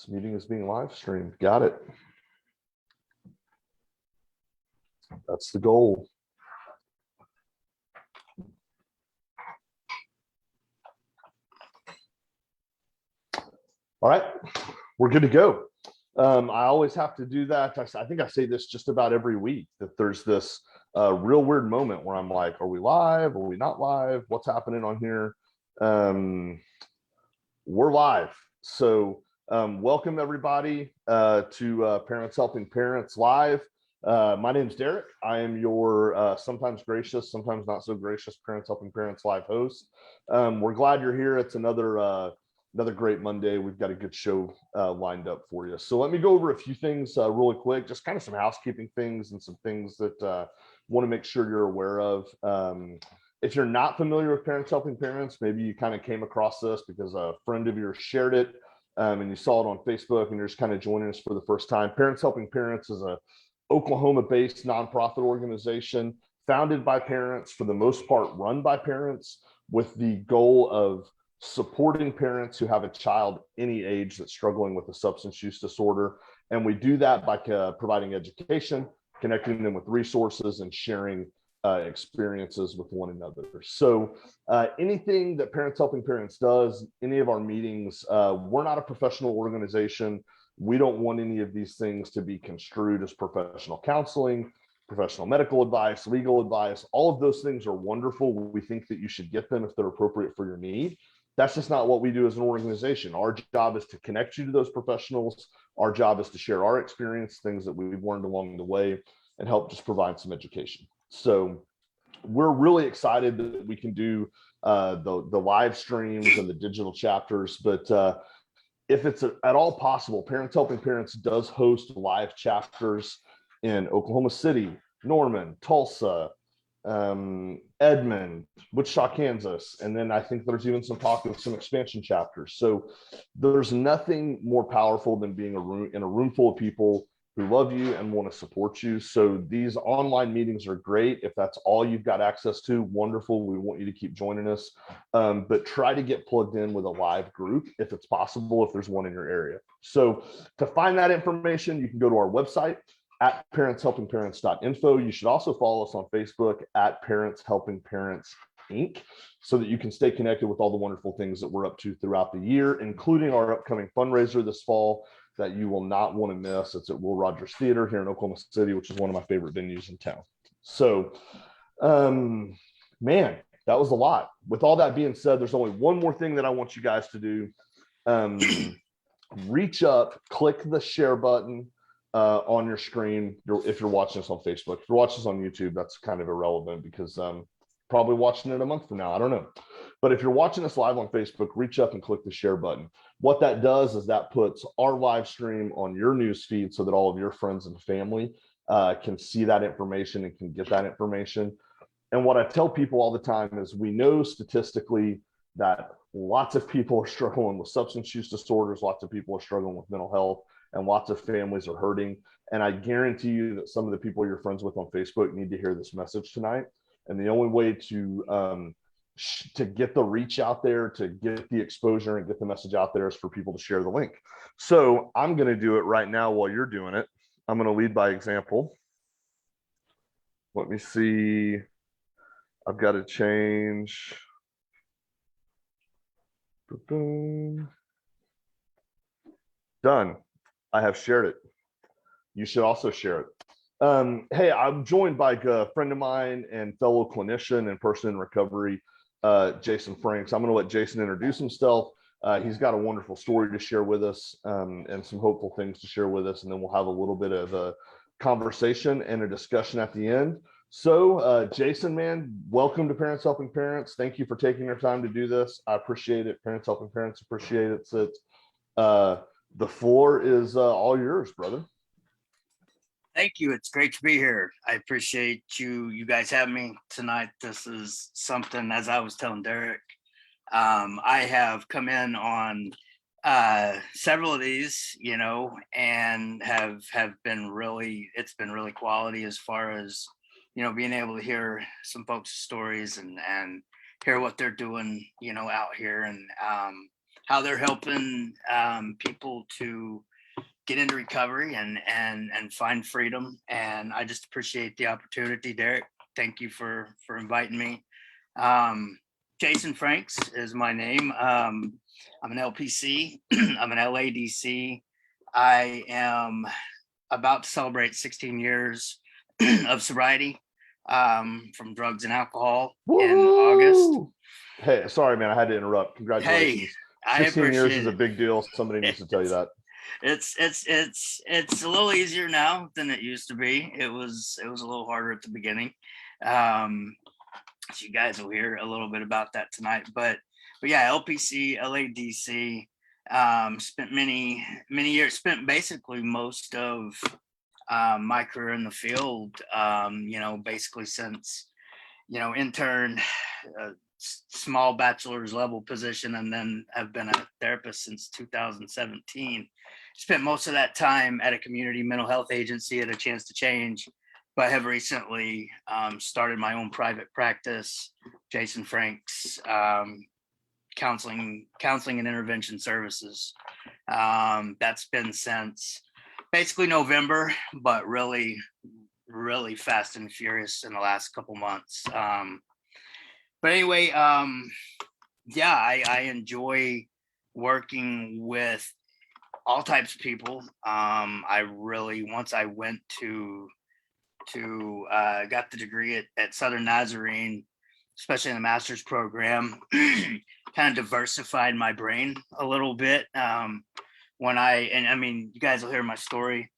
This meeting is being live streamed. Got it. That's the goal. All right, we're good to go. I always have to do that. I think I say this just about every week, that there's this real weird moment where I'm like, are we live? Are we not live? What's happening on here? We're live. So welcome everybody to Parents Helping Parents Live. My name's Derek. I am your sometimes gracious, sometimes not so gracious Parents Helping Parents Live host. We're glad you're here. It's another great Monday. We've got a good show lined up for you. So let me go over a few things really quick, just kind of some housekeeping things and some things that want to make sure you're aware of. If you're not familiar with Parents Helping Parents, maybe you kind of came across this because a friend of yours shared it and you saw it on Facebook and you're just kind of joining us for the first time. Parents Helping Parents is a Oklahoma-based nonprofit organization founded by parents, for the most part run by parents, with the goal of supporting parents who have a child any age that's struggling with a substance use disorder. And we do that by providing education, connecting them with resources, and sharing experiences with one another. So anything that Parents Helping Parents does, any of our meetings, we're not a professional organization. We don't want any of these things to be construed as professional counseling, professional medical advice, legal advice. All of those things are wonderful. We think that you should get them if they're appropriate for your need. That's just not what we do as an organization. Our job is to connect you to those professionals. Our job is to share our experience, things that we've learned along the way, and help just provide some education. So we're really excited that we can do the live streams and the digital chapters. But if it's at all possible, Parents Helping Parents does host live chapters in Oklahoma City, Norman, Tulsa, Edmond, Wichita, Kansas, and then I think there's even some talk of some expansion chapters. So there's nothing more powerful than being in a room full of people who love you and want to support you. So these online meetings are great. If that's all you've got access to, wonderful. We want you to keep joining us, but try to get plugged in with a live group if it's possible, if there's one in your area. So to find that information, you can go to our website at parentshelpingparents.info. You should also follow us on Facebook at Parents Helping Parents Inc., so that you can stay connected with all the wonderful things that we're up to throughout the year, including our upcoming fundraiser this fall that you will not want to miss. It's at Will Rogers Theater here in Oklahoma City, which is one of my favorite venues in town. So, man, that was a lot. With all that being said, there's only one more thing that I want you guys to do. Reach up, click the share button on your screen. If you're watching this on Facebook, if you're watching this on YouTube, that's kind of irrelevant because probably watching it a month from now, I don't know. But if you're watching us live on Facebook, reach up and click the share button. What that does is that puts our live stream on your news feed so that all of your friends and family can see that information and can get that information. And what I tell people all the time is, we know statistically that lots of people are struggling with substance use disorders, lots of people are struggling with mental health, and lots of families are hurting. And I guarantee you that some of the people you're friends with on Facebook need to hear this message tonight. And the only way to get the reach out there, to get the exposure and get the message out there, is for people to share the link. So I'm going to do it right now while you're doing it. I'm going to lead by example. Let me see. I've got to change. Done. I have shared it. You should also share it. Hey, I'm joined by a friend of mine and fellow clinician and person in recovery, Jason Franks. I'm going to let Jason introduce himself. He's got a wonderful story to share with us and some hopeful things to share with us. And then we'll have a little bit of a conversation and a discussion at the end. So Jason, man, welcome to Parents Helping Parents. Thank you for taking your time to do this. I appreciate it. Parents Helping Parents appreciate it. So the floor is all yours, brother. Thank you. It's great to be here. I appreciate you guys having me tonight. This is something, as I was telling Derek, I have come in on several of these, and have been it's been really quality as far as, being able to hear some folks' stories and hear what they're doing, out here. And how they're helping people to get into recovery and find freedom. And I just appreciate the opportunity, Derek. Thank you for inviting me. Um, Jason Franks is my name. I'm an LPC. I'm an LADC. I am about to celebrate 16 years of sobriety from drugs and alcohol in August. Woo! Hey, sorry, man, I had to interrupt. Hey, Congratulations. I 16 years appreciate is a it. big deal. Somebody needs to tell you that. It's a little easier now than it used to be. It was a little harder at the beginning. Um, so you guys will hear a little bit about that tonight. But yeah, LPC, LADC. Spent many years. Spent basically most of my career in the field. Basically since intern, small bachelor's level position, and then I've been a therapist since 2017. Spent most of that time at a community mental health agency at A Chance to Change, but have recently started my own private practice, Jason Franks Counseling and Intervention Services. That's been since basically November, but really fast and furious in the last couple months. But anyway, yeah, I enjoy working with all types of people. I really, once I went to got the degree at Southern Nazarene, especially in the master's program, kind of diversified my brain a little bit. I mean, you guys will hear my story.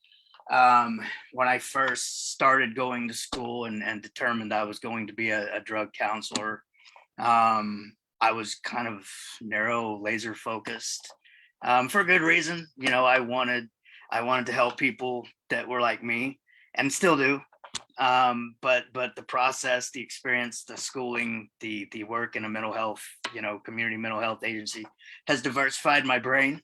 When I first started going to school and determined I was going to be a drug counselor, I was kind of narrow, laser focused, for a good reason. I wanted to help people that were like me, and still do. But the process, the experience, the schooling, the work in a mental health, community mental health agency has diversified my brain.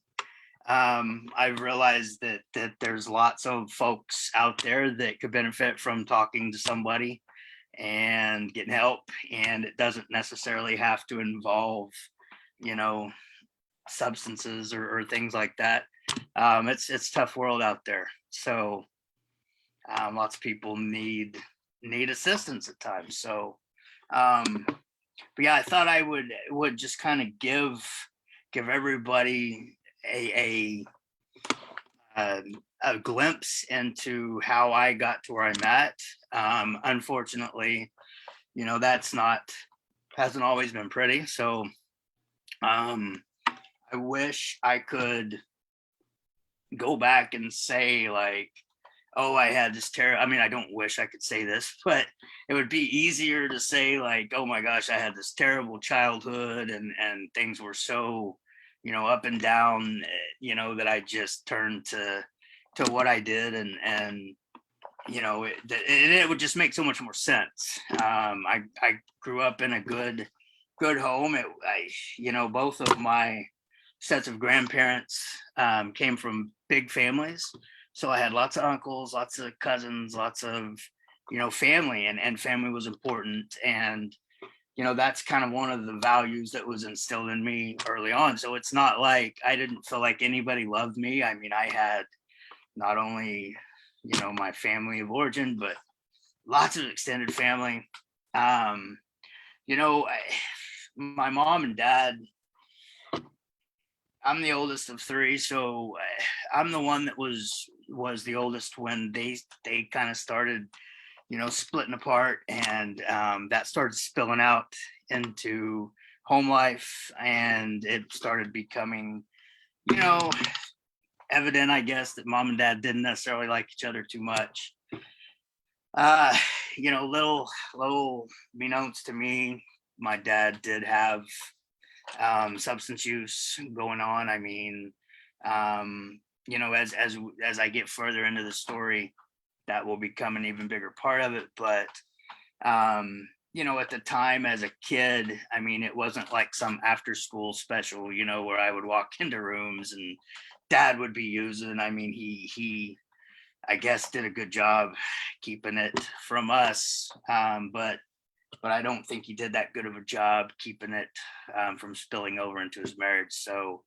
I've realized that there's lots of folks out there that could benefit from talking to somebody and getting help, and it doesn't necessarily have to involve, substances or things like that. It's a tough world out there, so lots of people need assistance at times. So, but yeah, I thought I would just kind of give everybody a glimpse into how I got to where I'm at. Unfortunately, that's hasn't always been pretty. So I wish I could go back and say, like, oh, I had this terror. I mean, I don't wish I could say this, but it would be easier to say, like, oh my gosh, I had this terrible childhood and things were so, up and down, that I just turned to what I did, and it would just make so much more sense. I grew up in a good home. Both of my sets of grandparents came from big families, so I had lots of uncles, lots of cousins, lots of family, and family was important. And that's kind of one of the values that was instilled in me early on. So it's not like I didn't feel like anybody loved me. I mean, I had not only my family of origin, but lots of extended family. um my mom and dad, I'm the oldest of three, so I'm the one that was the oldest when they kind of started splitting apart, and that started spilling out into home life, and it started becoming evident, I guess, that mom and dad didn't necessarily like each other too much. uh little beknownst to me, my dad did have substance use going on. I mean, as I get further into the story, that will become an even bigger part of it. But at the time as a kid, I mean, it wasn't like some after school special, where I would walk into rooms and dad would be using. I mean, he I guess did a good job keeping it from us. But but I don't think he did that good of a job keeping it from spilling over into his marriage. So,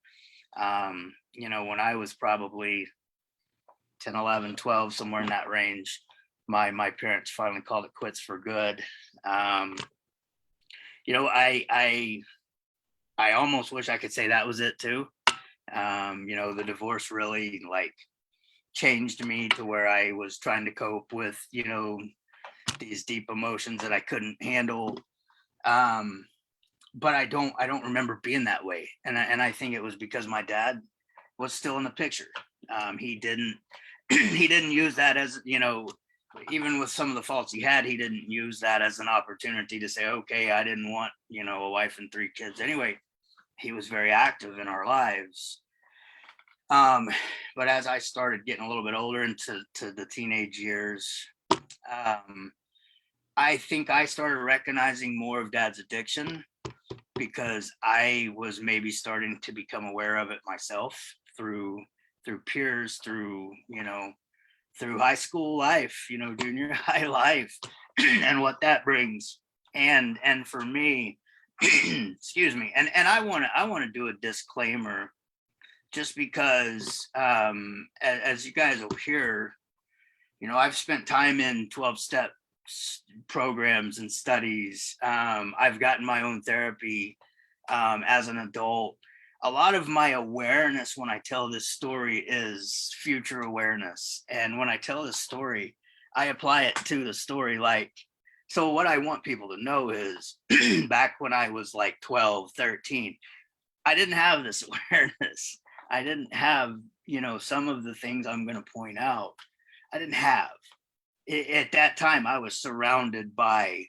when I was probably 10, 11, 12, somewhere in that range, my parents finally called it quits for good. Um, I almost wish I could say that was it too. The divorce really like changed me to where I was trying to cope with, these deep emotions that I couldn't handle. Um, but I don't remember being that way. And I think it was because my dad was still in the picture. He didn't he didn't use that as, even with some of the faults he had, he didn't use that as an opportunity to say, okay, I didn't want, a wife and 3 kids. Anyway, he was very active in our lives. Um, but as I started getting a little bit older into the teenage years, um, I think I started recognizing more of dad's addiction because I was maybe starting to become aware of it myself through peers, through high school life, junior high life, and what that brings. And for me, excuse me, and I want to do a disclaimer just because as you guys will hear, I've spent time in 12-step programs and studies. I've gotten my own therapy as an adult. A lot of my awareness when I tell this story is future awareness. And when I tell this story, I apply it to the story. So what I want people to know is back when I was like 12, 13, I didn't have this awareness. I didn't have, some of the things I'm going to point out. I didn't have. At that time, I was surrounded by,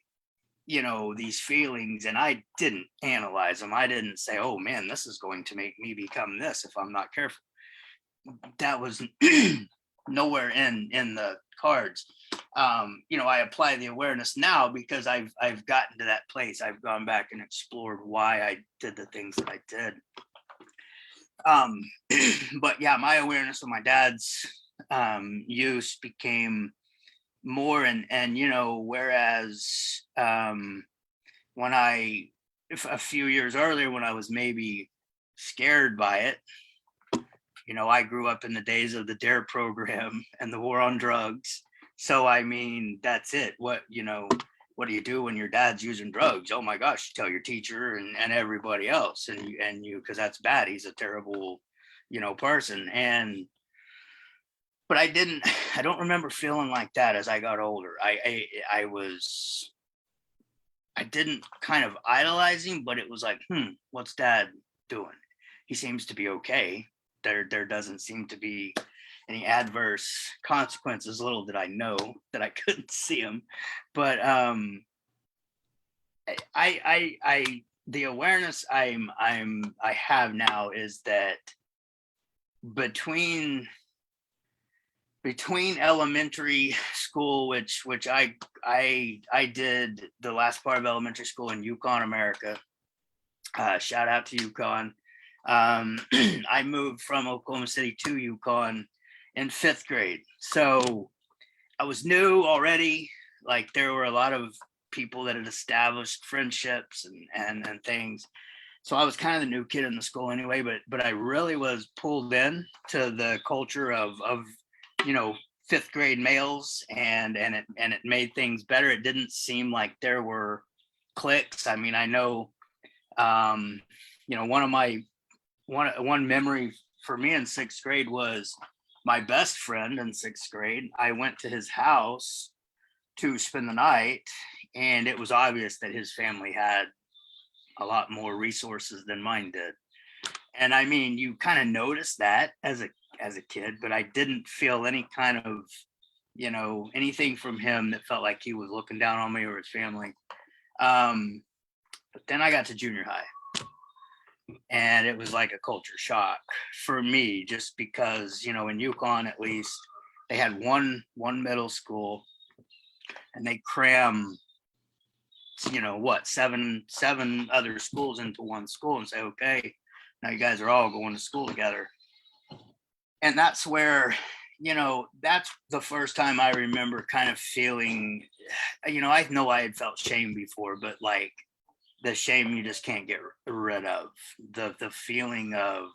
these feelings, and I didn't analyze them. I didn't say, oh man, this is going to make me become this if I'm not careful. That was nowhere in the cards. I apply the awareness now because I've gotten to that place. I've gone back and explored why I did the things that I did. But yeah, my awareness of my dad's use became more, and whereas when a few years earlier, when I was maybe scared by it, I grew up in the days of the DARE program and the war on drugs. So I mean, that's it. What do you do when your dad's using drugs? Oh my gosh, you tell your teacher and everybody else, and you because that's bad. He's a terrible, person. But I don't remember feeling like that as I got older. I didn't kind of idolize him, but it was like, what's dad doing? He seems to be okay. There doesn't seem to be any adverse consequences. Little did I know that I couldn't see him. But I the awareness I have now is that between elementary school, which I did the last part of elementary school in Yukon, America. Shout out to Yukon. I moved from Oklahoma City to Yukon in 5th grade. So I was new already. Like there were a lot of people that had established friendships and things. So I was kind of the new kid in the school anyway, but I really was pulled in to the culture of 5th grade males, and it made things better. It didn't seem like there were cliques. I mean, I know, one memory for me in 6th grade was my best friend in 6th grade. I went to his house to spend the night, and it was obvious that his family had a lot more resources than mine did. And I mean, you kind of notice that as a kid, but I didn't feel any kind of, anything from him that felt like he was looking down on me or his family. But then I got to junior high, and it was like a culture shock for me, just because, in Yukon, at least, they had one middle school, and they cram, seven other schools into one school and say, okay, now you guys are all going to school together. And that's where, that's the first time I remember kind of feeling, I know I had felt shame before, but like the shame you just can't get rid of, the feeling of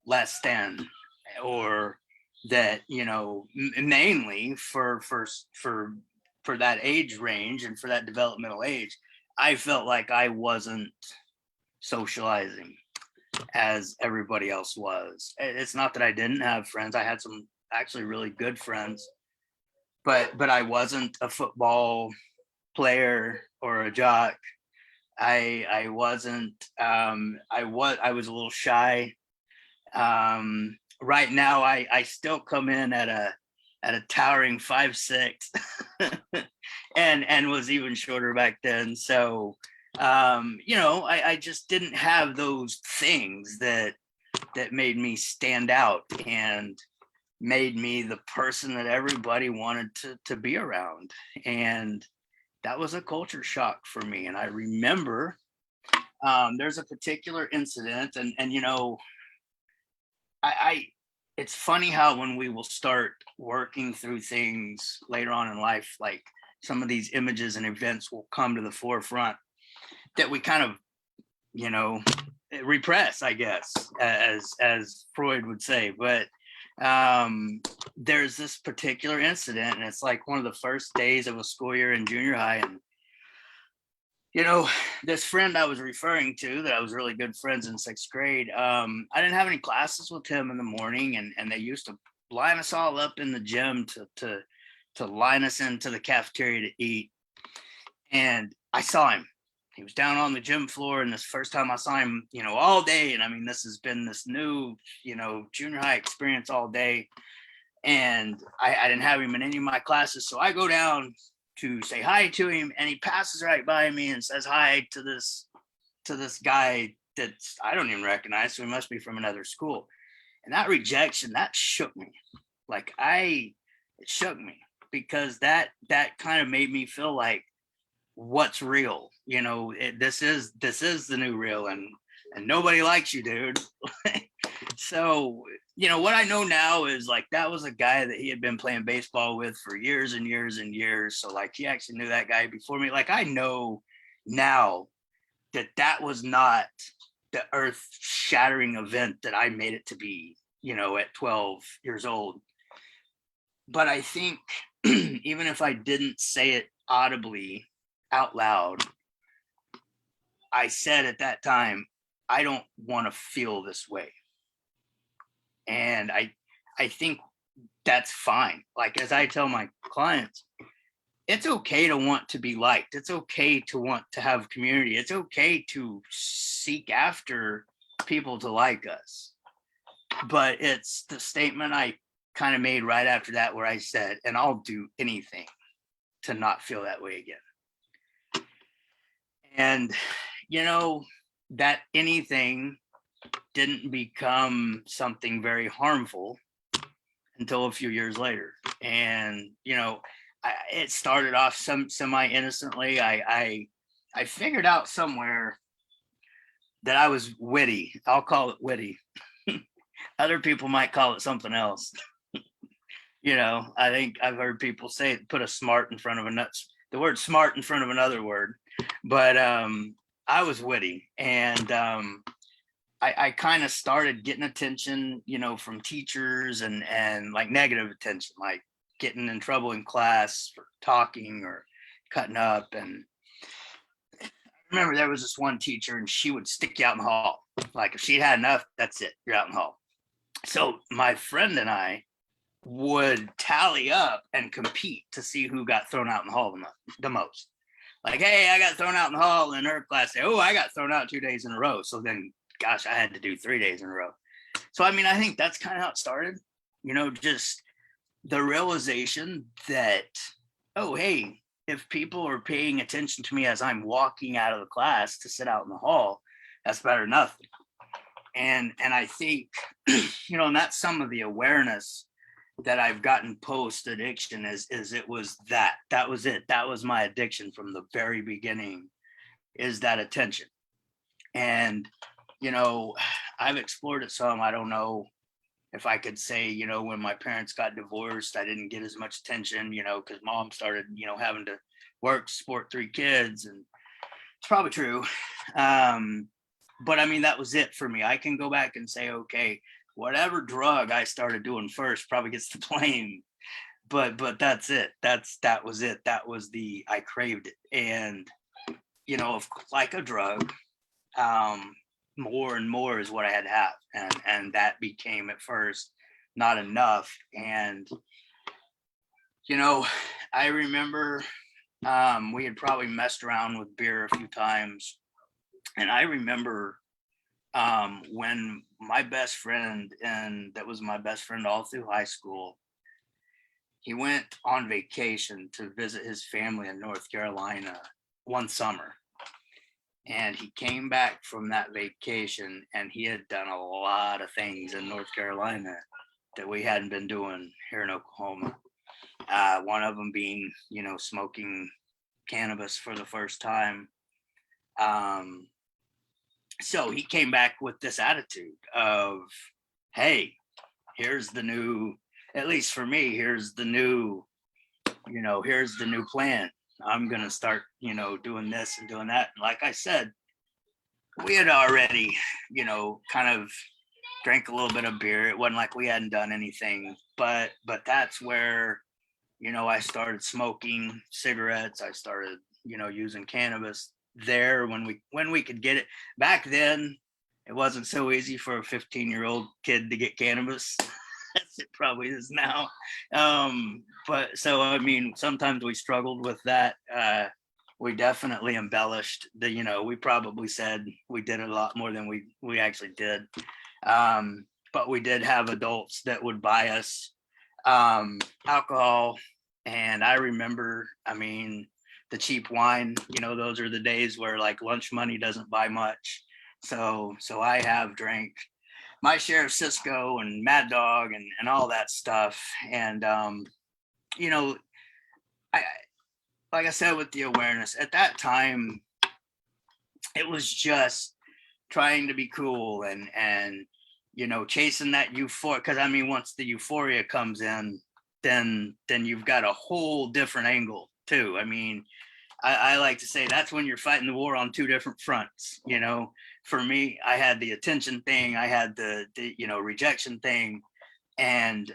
less than, or that, mainly for that age range and for that developmental age, I felt like I wasn't socializing as everybody else was. It's not that I didn't have friends. I had some actually really good friends, but I wasn't a football player or a jock. I wasn't. I was a little shy. Right now, I still come in at a towering 5'6", and was even shorter back then. So I just didn't have those things that made me stand out and made me the person that everybody wanted to be around. And that was a culture shock for me. And I remember there's a particular incident, and I it's funny how when we will start working through things later on in life, like some of these images and events will come to the forefront that we kind of, repress, I guess, as Freud would say. But there's this particular incident, and it's like one of the first days of a school year in junior high. And this friend I was referring to, that I was really good friends in sixth grade, I didn't have any classes with him in the morning, and they used to line us all up in the gym to line us into the cafeteria to eat. And I saw him. He was down on the gym floor, and this first time I saw him, all day. And I mean, this has been this new, junior high experience all day. And I didn't have him in any of my classes. So I go down to say hi to him, and he passes right by me and says hi to this guy that I don't even recognize. So he must be from another school. And that rejection, that shook me. It shook me, because that kind of made me feel like, what's real? This is the new real, and nobody likes you, dude. So what I know now is, like, that was a guy that he had been playing baseball with for years and years and years. So like, he actually knew that guy before me. Like, I know now that was not the earth shattering event that I made it to be, at 12 years old. But I think even if I didn't say it audibly out loud, I said at that time, I don't want to feel this way. And I think that's fine. Like, as I tell my clients, it's okay to want to be liked. It's okay to want to have community. It's okay to seek after people to like us. But it's the statement I kind of made right after that, where I said, and I'll do anything to not feel that way again. And, that anything didn't become something very harmful until a few years later. And, it started off semi innocently. I figured out somewhere that I was witty. I'll call it witty. Other people might call it something else. I think I've heard people say, put a smart in front of the word smart in front of another word. But I was witty, and I kind of started getting attention, from teachers, and like negative attention, like getting in trouble in class for talking or cutting up. And I remember there was this one teacher, and she would stick you out in the hall. Like, if she'd had enough, that's it, you're out in the hall. So my friend and I would tally up and compete to see who got thrown out in the hall the most. Like, hey, I got thrown out in the hall, and her class say, oh, I got thrown out 2 days in a row. So then, gosh, I had to do 3 days in a row. So, I mean, I think that's kind of how it started, just the realization that, oh, hey, if people are paying attention to me as I'm walking out of the class to sit out in the hall, that's better than nothing. And I think, and that's some of the awareness that I've gotten post addiction is it was that was it. That was my addiction from the very beginning, is that attention. And, I've explored it some. I don't know if I could say, when my parents got divorced, I didn't get as much attention, because mom started, having to work, support 3 kids, and it's probably true. But I mean, that was it for me. I can go back and say, okay, whatever drug I started doing first probably gets the blame. But that's it. That was it. That was I craved it. And, like a drug, more and more is what I had to have. And that became at first not enough. And, I remember we had probably messed around with beer a few times. And I remember when my best friend, and that was my best friend all through high school, he went on vacation to visit his family in North Carolina one summer. And he came back from that vacation and he had done a lot of things in North Carolina that we hadn't been doing here in Oklahoma. One of them being, smoking cannabis for the first time. So he came back with this attitude of, hey, here's the new, at least for me, here's the new plan. I'm going to start, doing this and doing that. And like I said, we had already, kind of drank a little bit of beer. It wasn't like we hadn't done anything, but that's where, I started smoking cigarettes. I started, using cannabis there when we could get it. Back then, it wasn't so easy for a 15-year-old kid to get cannabis as it probably is now. But so, I mean, sometimes we struggled with that. We definitely embellished we probably said we did a lot more than we actually did. But we did have adults that would buy us alcohol. And I remember, the cheap wine, those are the days where like lunch money doesn't buy much. So I have drank my share of Cisco and Mad Dog and all that stuff. And, I, like I said, with the awareness at that time, it was just trying to be cool and chasing that euphoria. Because once the euphoria comes in, then you've got a whole different angle too. I like to say that's when you're fighting the war on 2 different fronts. For me, I had the attention thing, I had the rejection thing, and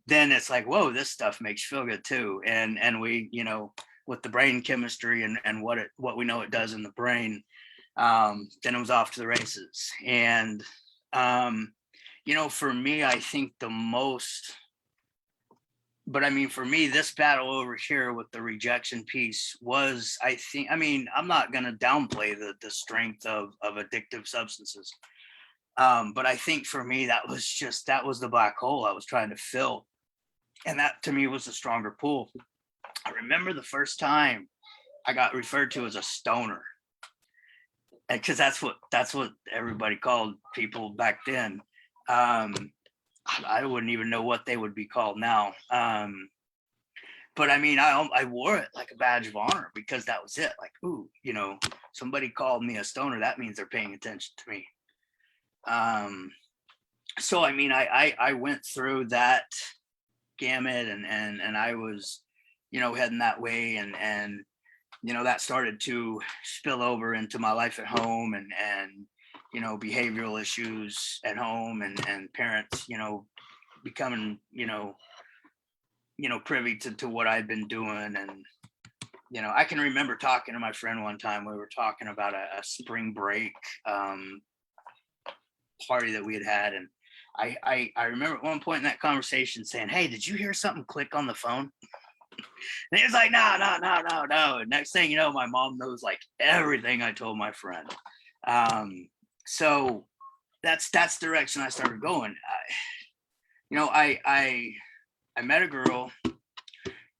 then it's like, whoa, this stuff makes you feel good too. And we, with the brain chemistry and what we know it does in the brain, then it was off to the races. And for me, I think the most, but for me, this battle over here with the rejection piece was, I think, I'm not going to downplay the strength of addictive substances. But I think for me, that was the black hole I was trying to fill. And that to me was the stronger pull. I remember the first time I got referred to as a stoner. And because that's what everybody called people back then. I wouldn't even know what they would be called now. But I wore it like a badge of honor because that was it. Like, ooh, somebody called me a stoner. That means they're paying attention to me. So, I went through that gamut and I was, heading that way and, that started to spill over into my life at home and behavioral issues at home and parents, becoming, privy to what I'd been doing. And, I can remember talking to my friend one time. We were talking about a spring break party that we had. And I remember at one point in that conversation saying, hey, did you hear something click on the phone? And he was like, no. And next thing you know, my mom knows like everything I told my friend. So that's the direction I started going. I met a girl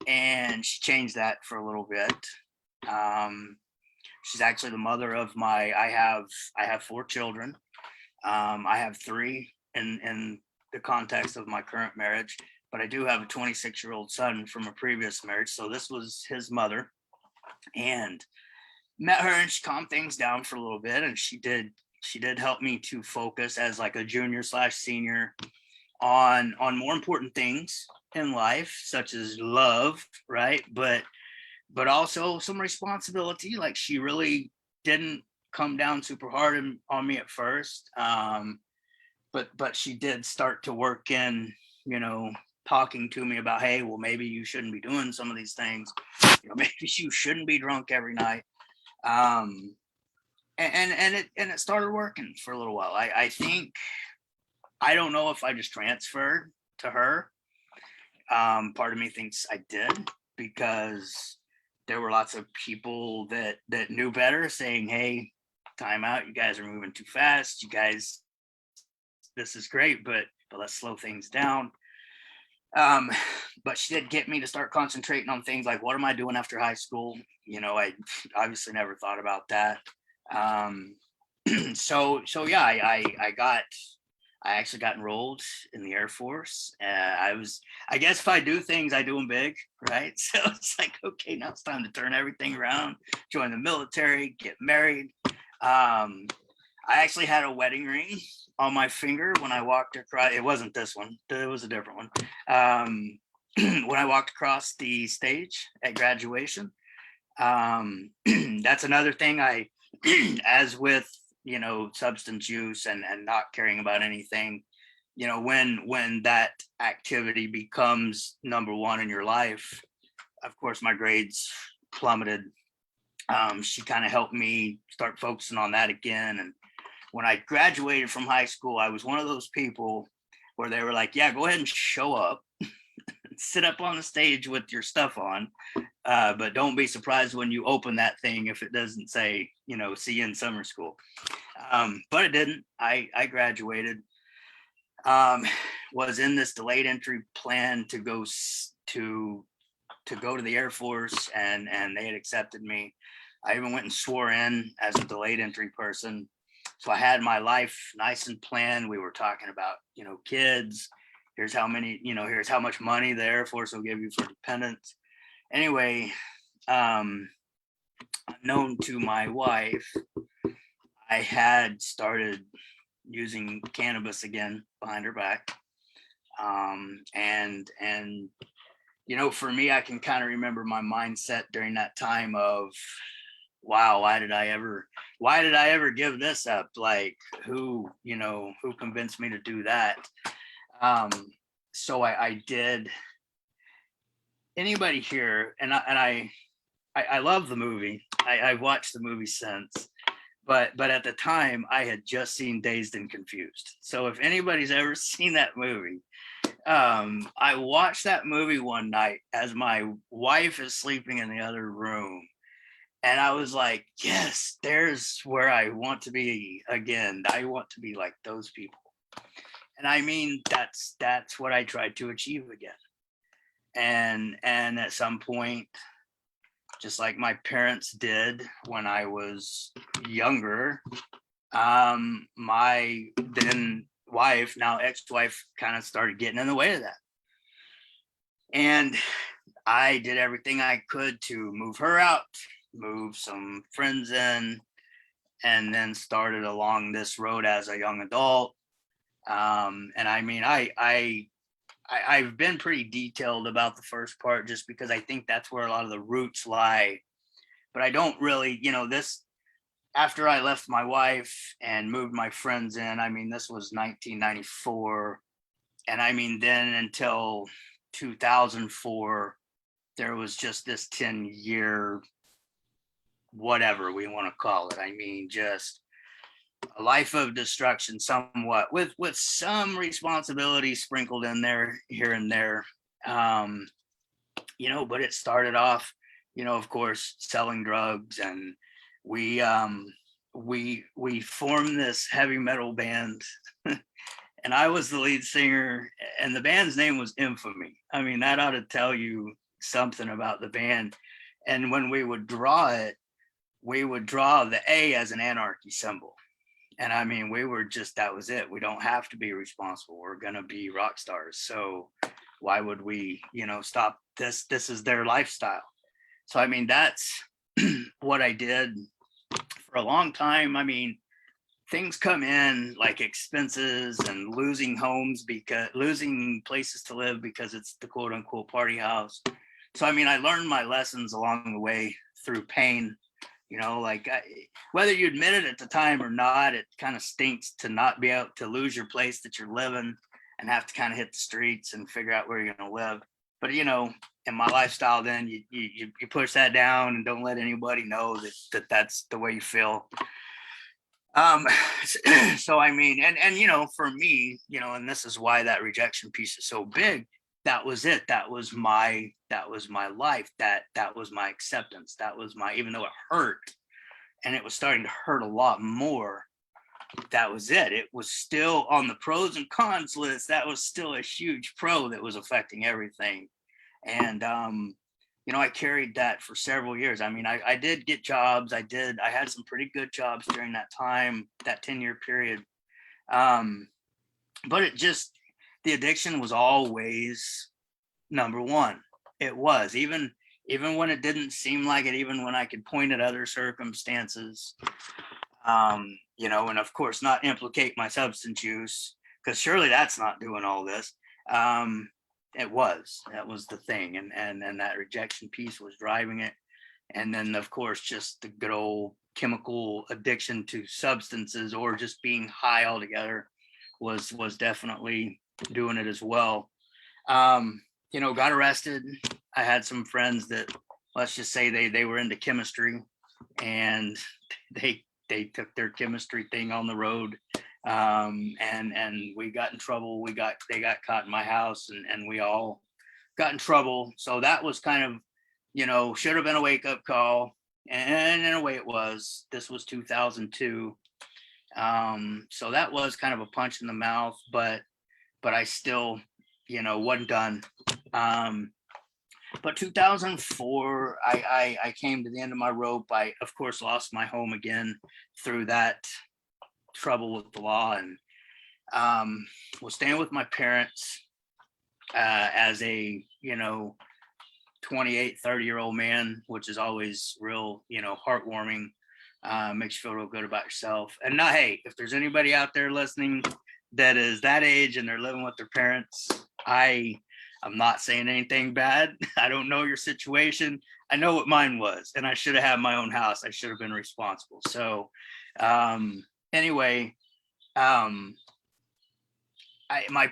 and she changed that for a little bit. She's actually the mother of I have 4 children. I have 3 in the context of my current marriage, but I do have a 26-year-old son from a previous marriage. So this was his mother, and met her and she calmed things down for a little bit. And she did help me to focus as like a junior/senior on more important things in life, such as love, right? But also some responsibility. Like, she really didn't come down super hard on me at first. But she did start to work in, talking to me about, hey, well, maybe you shouldn't be doing some of these things. Maybe you shouldn't be drunk every night. And it started working for a little while. I think, I don't know if I just transferred to her. Part of me thinks I did, because there were lots of people that knew better saying, hey, time out, you guys are moving too fast, you guys, this is great, but let's slow things down. But she did get me to start concentrating on things like, what am I doing after high school? I obviously never thought about that. So yeah, I actually got enrolled in the Air Force. I guess if I do things, I do them big, right? So it's like, okay, now it's time to turn everything around, join the military, get married. I actually had a wedding ring on my finger when I walked across. It wasn't this one, it was a different one. When I walked across the stage at graduation. That's another thing as with, substance use and not caring about anything, when that activity becomes number one in your life, of course, my grades plummeted. She kind of helped me start focusing on that again. And when I graduated from high school, I was one of those people where they were like, yeah, go ahead and show up, sit up on the stage with your stuff on. But don't be surprised when you open that thing if it doesn't say, see you in summer school. But it didn't. I graduated. Was in this delayed entry plan to go to the Air Force, and they had accepted me. I even went and swore in as a delayed entry person. So I had my life nice and planned. We were talking about, kids. Here's how many, here's how much money the Air Force will give you for dependents. Anyway, unknown to my wife, I had started using cannabis again behind her back. And for me, I can kind of remember my mindset during that time of, wow, why did I ever give this up? Like, who convinced me to do that? So I did. Anybody here, and I love the movie. I've watched the movie since, but at the time I had just seen Dazed and Confused. So if anybody's ever seen that movie, I watched that movie one night as my wife is sleeping in the other room. And I was like, yes, there's where I want to be again. I want to be like those people. And I mean, that's what I tried to achieve again. And at some point, just like my parents did when I was younger, my then wife, now ex-wife, kind of started getting in the way of that. And I did everything I could to move her out, move some friends in, and then started along this road as a young adult. And I mean, I've been pretty detailed about the first part just because I think that's where a lot of the roots lie. But I don't really, this, after I left my wife and moved my friends in, I mean, this was 1994. And I mean, then until 2004, there was just this 10-year, whatever we want to call it. I mean, just a life of destruction somewhat, with some responsibility sprinkled in there here and there. But it started off, of course, selling drugs, and we formed this heavy metal band. And I was the lead singer, and the band's name was Infamy. I mean, that ought to tell you something about the band. And when we would draw it, we would draw the A as an anarchy symbol. And I mean, we were just, that was it. We don't have to be responsible. We're going to be rock stars. So why would we, stop this? This is their lifestyle. So, I mean, that's what I did for a long time. I mean, things come in like expenses and losing homes, because losing places to live because it's the quote unquote party house. So I mean, I learned my lessons along the way through pain. Like whether you admit it at the time or not, it kind of stinks to not be able to lose your place that you're living and have to kind of hit the streets and figure out where you're going to live. But in my lifestyle, then you push that down and don't let anybody know that's the way you feel. um so I mean, and for me, and this is why that rejection piece is so big. That was it. That was my life. That was my acceptance. That was my, even though it hurt and it was starting to hurt a lot more, that was it. It was still on the pros and cons list. That was still a huge pro that was affecting everything. And I carried that for several years. I mean, I did get jobs. I had some pretty good jobs during that time, that 10-year period. But the addiction was always number one. It was, even when it didn't seem like it, even when I could point at other circumstances, and of course not implicate my substance use, because surely that's not doing all this. That was the thing. And that rejection piece was driving it. And then of course, just the good old chemical addiction to substances, or just being high altogether, was definitely doing it as well. Got arrested. I had some friends that, let's just say, they were into chemistry, and they took their chemistry thing on the road. And we got in trouble. They got caught in my house, and we all got in trouble. So that was kind of, should have been a wake up call. And in a way it was. This was 2002. So that was kind of a punch in the mouth, but I still, wasn't done. But 2004, I came to the end of my rope. I, of course, lost my home again through that trouble with the law, and was staying with my parents as a 28, 30-year-old man, which is always real, heartwarming. Makes you feel real good about yourself. And now, hey, if there's anybody out there listening that is that age and they're living with their parents, I'm not saying anything bad. I don't know your situation. I know what mine was, and I should have had my own house. I should have been responsible. So anyway, my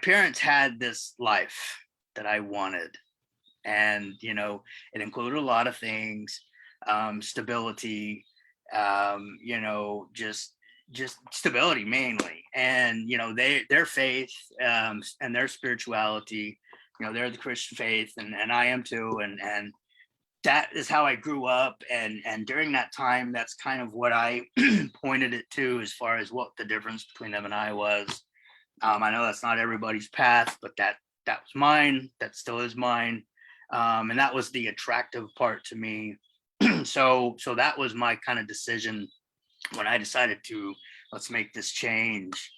parents had this life that I wanted, and it included a lot of things, stability, just stability mainly, and their faith, and their spirituality. They're the Christian faith, and I am too, and that is how I grew up. And during that time, that's kind of what I pointed it to, as far as what the difference between them and I was. I know that's not everybody's path, but that was mine. That still is mine. And that was the attractive part to me. So that was my kind of decision when I decided to, let's make this change.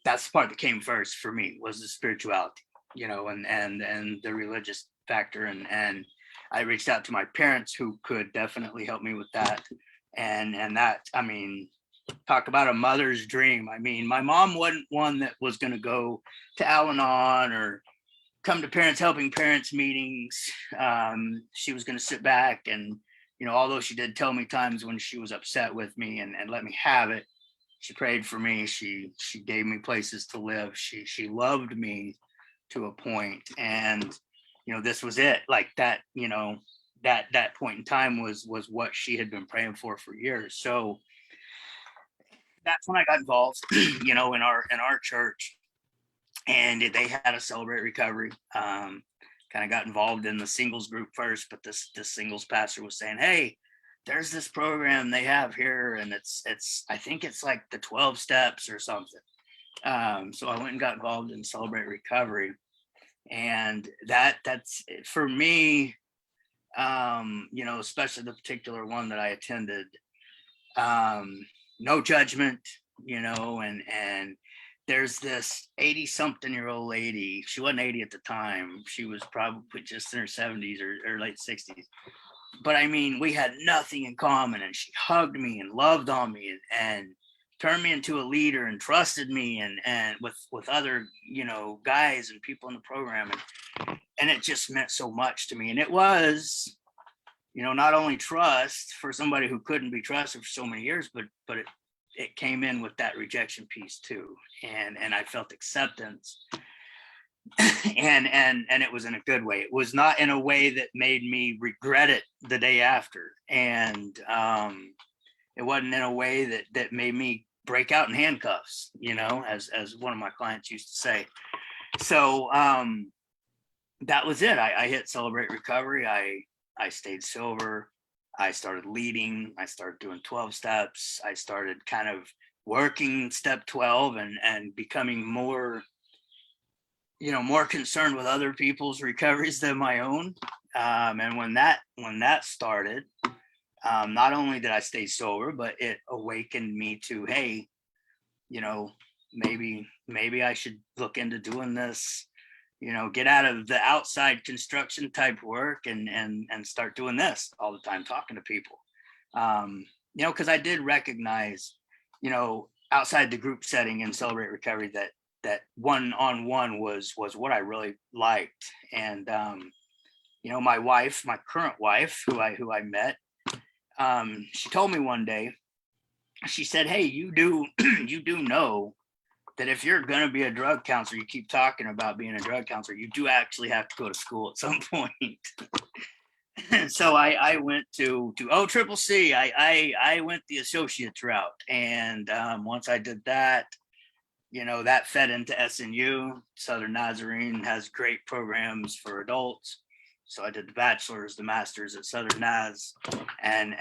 That's the part that came first for me, was the spirituality, and the religious factor. And I reached out to my parents, who could definitely help me with that. And that, I mean, talk about a mother's dream. I mean, my mom wasn't one that was going to go to Al-Anon or come to Parents Helping Parents meetings. She was going to sit back and, although she did tell me times when she was upset with me and let me have it, she prayed for me. She gave me places to live. She loved me to a point. And, this was it. Like that, that point in time was what she had been praying for years. So that's when I got involved, in our church, and they had a Celebrate Recovery. Kind of got involved in the singles group first, but this singles pastor was saying, hey, there's this program they have here, and it's I think it's like the 12 steps or something. So I went and got involved in Celebrate Recovery, and that's for me, especially the particular one that I attended. No judgment, and there's this 80-something-year-old lady. She wasn't 80 at the time. She was probably just in her 70s or late 60s. But I mean, we had nothing in common, and she hugged me and loved on me, and turned me into a leader and trusted me and with other, guys and people in the program. And it just meant so much to me. And it was, not only trust for somebody who couldn't be trusted for so many years, but it came in with that rejection piece too. And I felt acceptance. and it was in a good way. It was not in a way that made me regret it the day after. And it wasn't in a way that made me break out in handcuffs, as one of my clients used to say. So that was it. I hit Celebrate Recovery. I stayed sober. I started leading. I started doing 12 steps. I started kind of working step 12 and becoming more, more concerned with other people's recoveries than my own. And when that started, not only did I stay sober, but it awakened me to, hey, maybe I should look into doing this, get out of the outside construction type work and start doing this all the time, talking to people. Because I did recognize, outside the group setting in Celebrate Recovery that one-on-one was what I really liked. And my current wife, who I met, she told me one day, she said, hey, you do know that if you're going to be a drug counselor, you keep talking about being a drug counselor, you do actually have to go to school at some point. So I went to OCCC. I went the associate's route. And once I did that, that fed into SNU. Southern Nazarene has great programs for adults. So I did the bachelor's, the master's at Southern Naz. And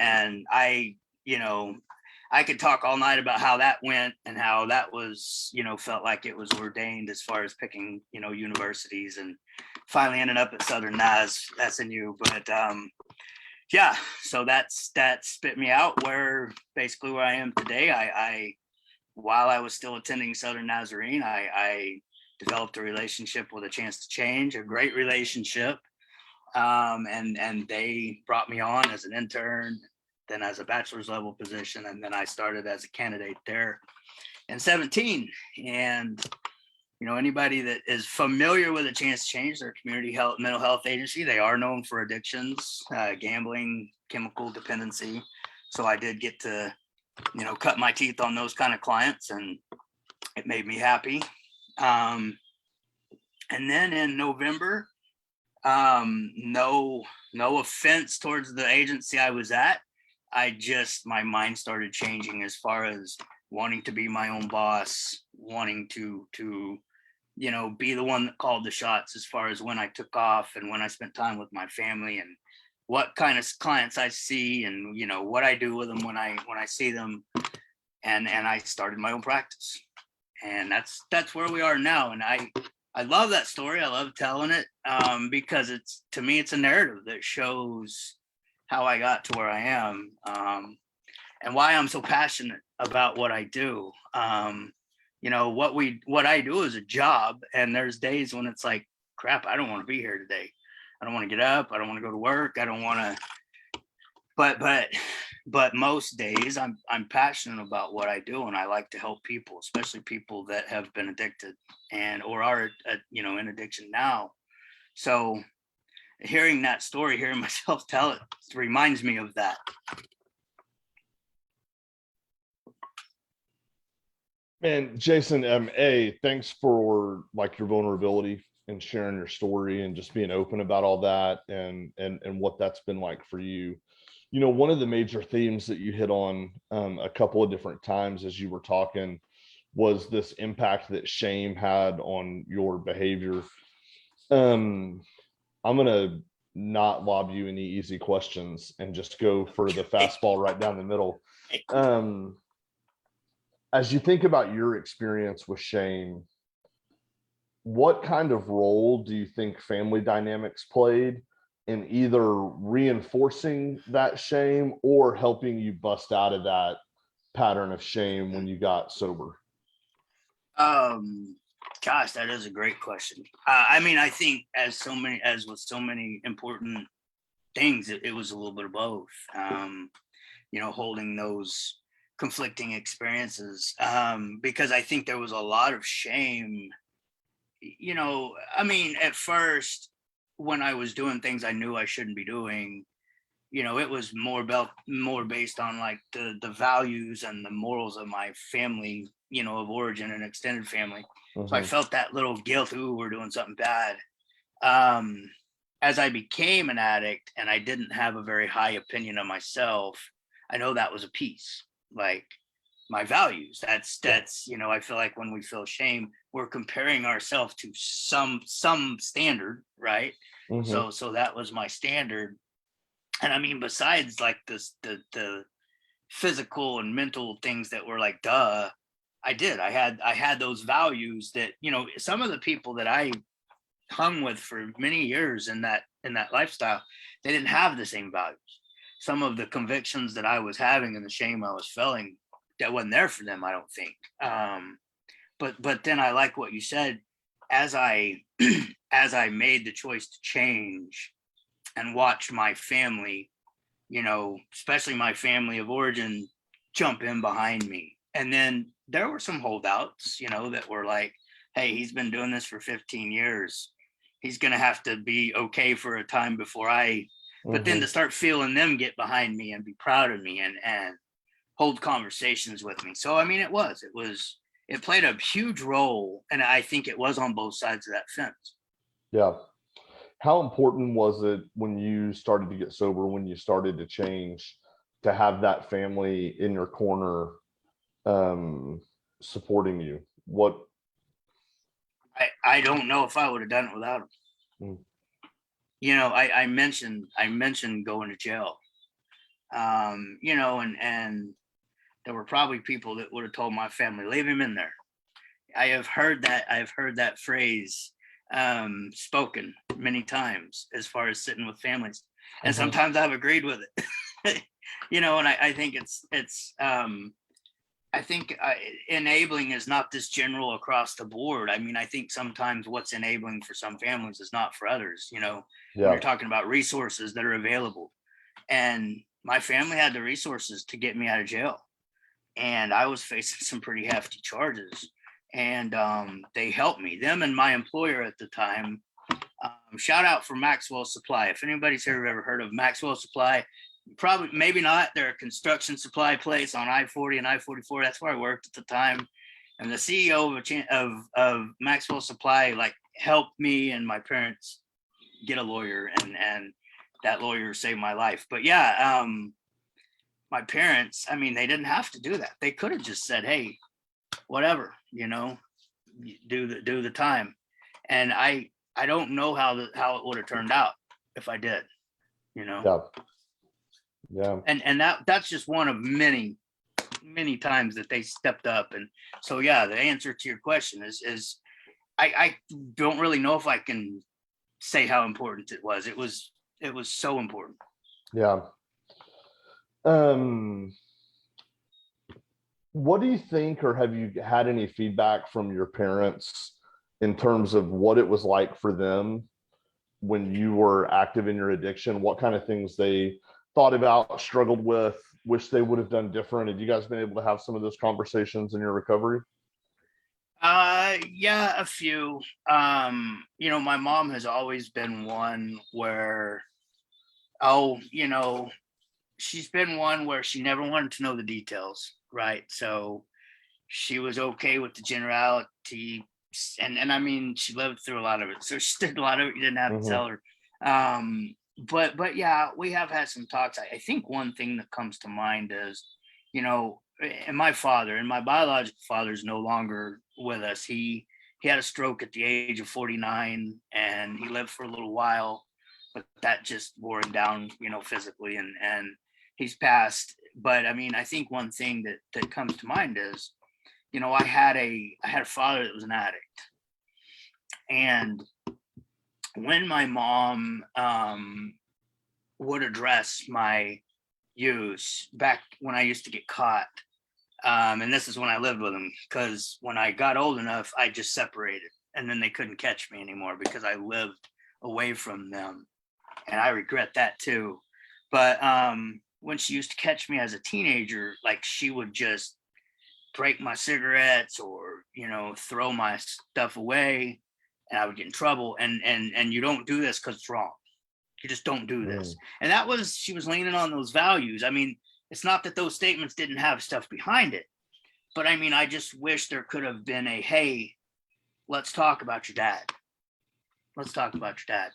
I could talk all night about how that went and how that was, felt like it was ordained as far as picking, universities, and finally ended up at Southern Naz, SNU. But yeah, so that spit me out where I am today. I while I was still attending Southern Nazarene, I developed a relationship with A Chance to Change, a great relationship. And they brought me on as an intern, then as a bachelor's level position, and then I started as a candidate there in 17. And anybody that is familiar with A Chance to Change, their community health mental health agency, they are known for addictions, gambling, chemical dependency. So I did get to cut my teeth on those kind of clients, and it made me happy. And then in November, no offense towards the agency I was at, my mind started changing as far as wanting to be my own boss, wanting to be the one that called the shots as far as when I took off and when I spent time with my family and what kind of clients I see and what I do with them when I see them. And I started my own practice, and that's where we are now. And I love that story. I love telling it because to me it's a narrative that shows how I got to where I am, and why I'm so passionate about what I do. What I do is a job, and there's days when it's like, crap, I don't want to be here today. I don't want to get up. I don't want to go to work. I don't want to. But most days I'm passionate about what I do, and I like to help people, especially people that have been addicted or are in addiction now. So hearing that story, hearing myself tell it, reminds me of that. Man, Jason, thanks for your vulnerability and sharing your story and just being open about all that and what that's been like for you. One of the major themes that you hit on a couple of different times as you were talking was this impact that shame had on your behavior. I'm going to not lob you any easy questions and just go for the fastball right down the middle. As you think about your experience with shame, what kind of role do you think family dynamics played in either reinforcing that shame or helping you bust out of that pattern of shame when you got sober? Gosh, that is a great question. I think as with so many important things, it was a little bit of both. Holding those conflicting experiences, because I think there was a lot of shame. I mean, at first, when I was doing things I knew I shouldn't be doing, it was more based on like the values and the morals of my family, of origin and extended family. So I Mm-hmm. felt that little guilt, ooh, we're doing something bad. Um, as I became an addict and I didn't have a very high opinion of myself, I know that was a piece. Like my values. Yeah. I feel like when we feel shame, we're comparing ourselves to some standard, right? Mm-hmm. So that was my standard. And I mean, besides like this the physical and mental things that were like duh, I had those values that, some of the people that I hung with for many years in that lifestyle, they didn't have the same values. Some of the convictions that I was having and the shame I was feeling, that wasn't there for them, I don't think. But then I like what you said, as I as I made the choice to change and watch my family, especially my family of origin, jump in behind me. And then there were some holdouts, that were like, hey, he's been doing this for 15 years. He's going to have to be okay for a time before but then Mm-hmm. to start feeling them get behind me and be proud of me and hold conversations with me. So, I mean, it played a huge role. And I think it was on both sides of that fence. Yeah. How important was it when you started to get sober, when you started to change, to have that family in your corner, um, supporting you? What? I don't know if I would have done it without him. Mm. I mentioned going to jail. And there were probably people that would have told my family, leave him in there. I've heard that phrase spoken many times as far as sitting with families. And Mm-hmm. sometimes I've agreed with it. And I think I think enabling is not this general across the board. I mean, I think sometimes what's enabling for some families is not for others, when Yeah. you're talking about resources that are available. And my family had the resources to get me out of jail. And I was facing some pretty hefty charges. And they helped me, them and my employer at the time. Shout out for Maxwell Supply. If anybody's here ever heard of Maxwell Supply, probably maybe not. They're a construction supply place on I-40 and I-44. That's where I worked at the time. And the CEO of Maxwell Supply like helped me and my parents get a lawyer, and that lawyer saved my life. But yeah, my parents, I mean, they didn't have to do that. They could have just said, hey, whatever, do the time. And I don't know how it would have turned out if I did, you know. Yeah. Yeah. And that's just one of many times that they stepped up. And so yeah, the answer to your question is I don't really know if I can say how important it was. It was so important. Yeah. Um, what do you think, or have you had any feedback from your parents in terms of what it was like for them when you were active in your addiction? What kind of things they thought about, struggled with, wish they would have done different? Have you guys been able to have some of those conversations in your recovery? Yeah, a few. My mom has always been one where, oh, she's been one where she never wanted to know the details, right? So she was okay with the generality, and I mean, she lived through a lot of it, so she did a lot of it. You didn't have to Mm-hmm. tell her. But yeah, we have had some talks. I think one thing that comes to mind is, and my biological father is no longer with us. He had a stroke at the age of 49, and he lived for a little while, but that just wore him down, physically, and he's passed. But I mean, I think one thing that comes to mind is, I had a father that was an addict. And when my mom would address my use back when I used to get caught, and this is when I lived with him, because when I got old enough, I just separated, and then they couldn't catch me anymore because I lived away from them, and I regret that too. But when she used to catch me as a teenager, like she would just break my cigarettes or, you know, throw my stuff away and I would get in trouble. And you don't do this because it's wrong. You just don't do this. And that was, she was leaning on those values. I mean, it's not that those statements didn't have stuff behind it, but I mean, I just wish there could have been a, hey, let's talk about your dad. Let's talk about your dad,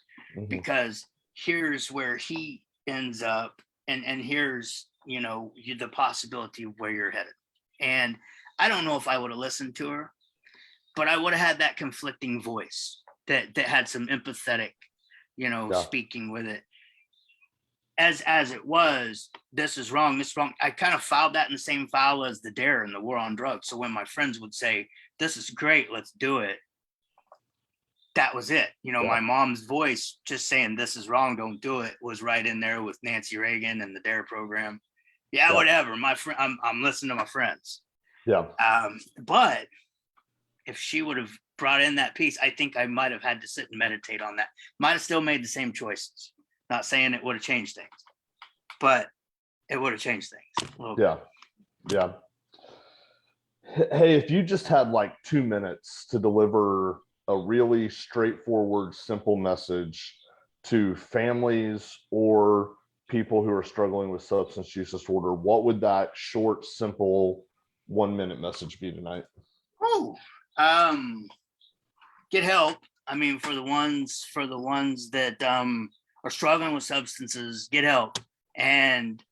because here's where he ends up. And here's, you know, the possibility of where you're headed. And I don't know if I would have listened to her, but I would have had that conflicting voice that had some empathetic, you know, speaking with it. As it was, this is wrong, this is wrong. I kind of filed that in the same file as the DARE and the war on drugs. So when my friends would say, this is great, let's do it, that was it. You know, my mom's voice just saying, this is wrong, don't do it, was right in there with Nancy Reagan and the DARE program. Yeah, whatever. My friend, I'm listening to my friends. Yeah. But if she would have brought in that piece, I think I might have had to sit and meditate on that. Might have still made the same choices. Not saying it would have changed things, but it would have changed things. Yeah. Yeah. Hey, if you just had like 2 minutes to deliver a really straightforward, simple message to families or people who are struggling with substance use disorder, what would that short, simple 1 minute message be tonight? Get help. I mean, for the ones that are struggling with substances, get help. And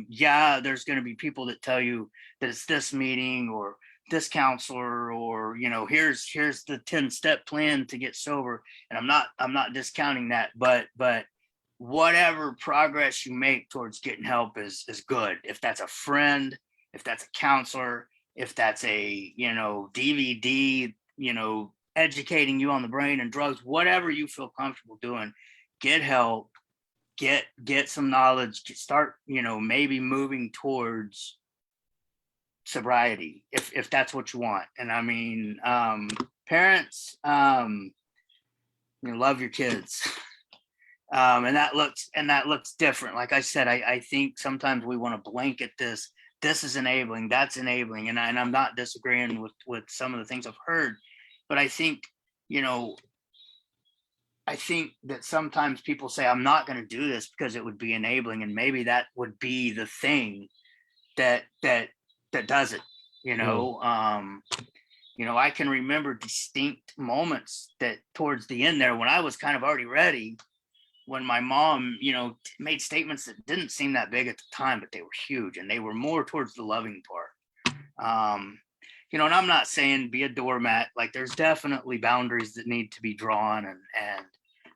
yeah, there's going to be people that tell you that it's this meeting or this counselor, or, you know, here's the 10-step plan to get sober. And I'm not discounting that, but whatever progress you make towards getting help is good. If that's a friend, if that's a counselor, if that's a, you know, DVD, you know, educating you on the brain and drugs, whatever you feel comfortable doing, get help, get some knowledge, start, you know, maybe moving towards sobriety if that's what you want. And I mean, parents, you know, love your kids. And that looks different. Like I said, I think sometimes we want to blanket this is enabling, that's enabling. And I'm not disagreeing with some of the things I've heard, but I think, you know, I think that sometimes people say, I'm not going to do this because it would be enabling. And maybe that would be the thing that does it, you know. You know, I can remember distinct moments that towards the end there, when I was kind of already ready, when my mom, you know, made statements that didn't seem that big at the time, but they were huge, and they were more towards the loving part. You know, and I'm not saying be a doormat. Like, there's definitely boundaries that need to be drawn,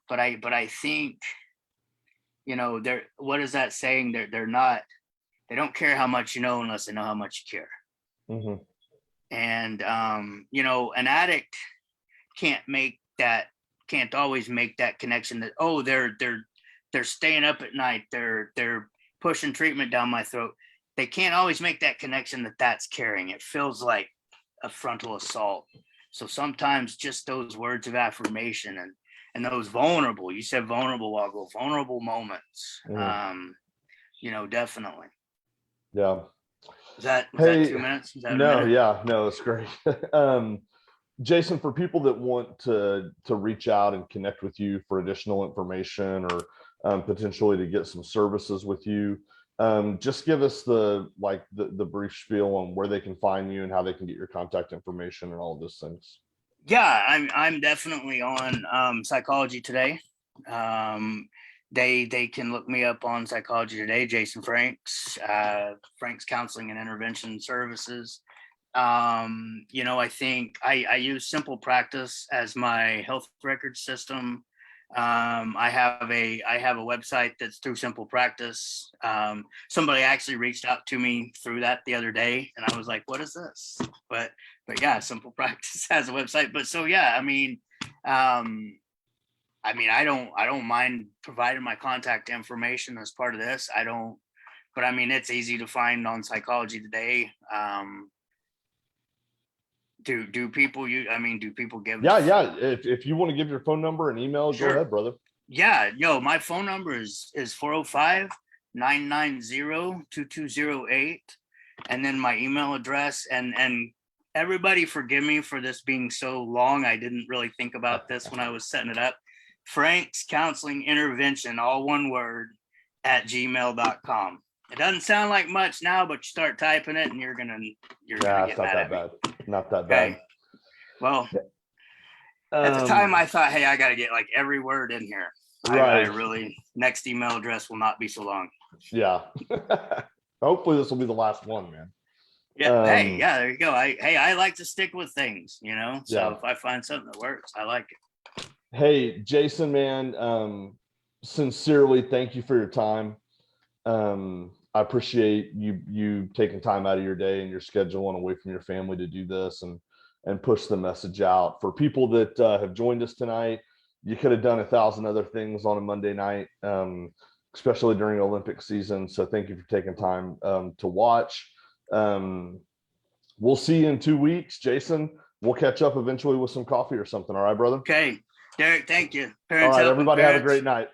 but I think, you know, what is that saying? They don't care how much you know unless they know how much you care. And you know, an addict can't always make that connection that, oh, they're staying up at night, they're pushing treatment down my throat. They can't always make that connection that that's caring. It feels like a frontal assault. So sometimes just those words of affirmation and those vulnerable, you said vulnerable, I'll go vulnerable moments. You know, definitely. Yeah. Was that 2 minutes? No, it's great. Jason, for people that want to reach out and connect with you for additional information or potentially to get some services with you, just give us the brief spiel on where they can find you and how they can get your contact information and all of those things. Yeah, I'm definitely on Psychology Today. They can look me up on Psychology Today, Jason Franks, Franks Counseling and Intervention Services. You know, I think I use Simple Practice as my health record system. I have a website that's through Simple Practice. Somebody actually reached out to me through that the other day, and I was like, what is this? But yeah, Simple Practice has a website. But so yeah, I mean, I don't mind providing my contact information as part of this. But I mean, it's easy to find on Psychology Today. Do people give? Yeah. If you want to give your phone number and email, sure. Go ahead, brother. Yeah, my phone number is 405 990-2208. And then my email address, and everybody forgive me for this being so long. I didn't really think about this when I was setting it up. Frank's Counseling Intervention, all one word, @gmail.com. It doesn't sound like much now, but you start typing it and you're gonna Yeah, get it's not mad that at me. bad. Not that Okay. bad. Well, at the time I thought, hey, I got to get like every word in here. I Right. really, next email address will not be so long. Yeah. Hopefully this will be the last one, man. Yeah. Hey, yeah, there you go. I like to stick with things, you know. So Yeah. if I find something that works, I like it. Hey, Jason, man, sincerely, thank you for your time. I appreciate you taking time out of your day and your schedule and away from your family to do this and push the message out. For people that have joined us tonight, you could have done 1,000 other things on a Monday night, especially during Olympic season. So thank you for taking time to watch. We'll see you in 2 weeks, Jason. We'll catch up eventually with some coffee or something. All right, brother? Okay. Derek, thank you. All right, everybody have a great night.